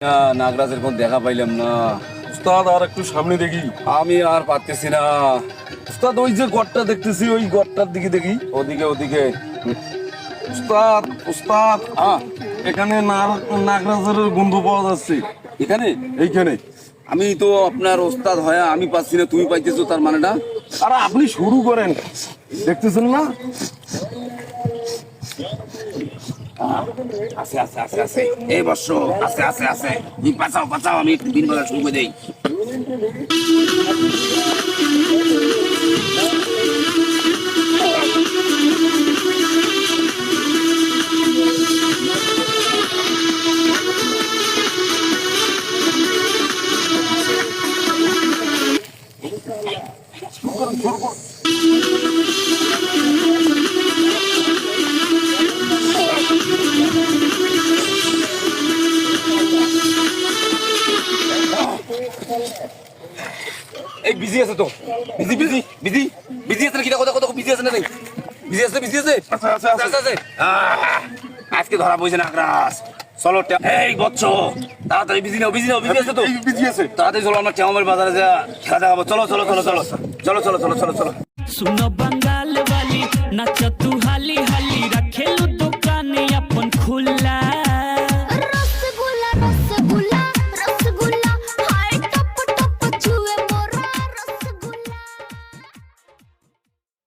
না, নাগরাজের কোন দেখা পাইলাম না। উস্তাদ আর একটু সামনে দেখি। আমি আর পারতেছি না উস্তাদ ওই যে গড়টা দেখতেছি, ওই গড়টার দিকে দেখি। ওদিকে ওদিকে। উস্তাদ উস্তাদ এখানে নাগরাজের গন্ধ পাওয়া যাচ্ছে। এখানে এইখানে আমি তো আপনার ওস্তাদ হয় আমি পাচ্ছি না, তুমি পাইতেছো, তার মানেটা? আরে আপনি শুরু করেন, দেখতেছেন না? আছে আছে আছে আছে, এই বর্ষ আছে আছে আছে। তুমি বাঁচাও বাঁচাও, আমি একটু দিন বেলা শুরু করে দেই। এই বিজি আছে তো, বিজি বিজি বিজি বিজি আছে নাকি? দেখো দেখো দেখো, বিজি আছে না? নেই বিজি আছে, বিজি আছে, আচ্ছা আচ্ছা আছে আছে। আজকে ধরা পড়ছে নাগরাজ। চলো এই বচ্চ, তাড়াতাড়ি busy now, busy now, busy আছে তো? বিজি আছে। তাড়াতাড়ি চলো, আমরা টেমামের বাজারে যা খেলা দেখাবো। চলো চলো চলো চলো চলো চলো চলো চলো চলো। सुनो बंगाल वाली नाच तू हाली हाली रखेलू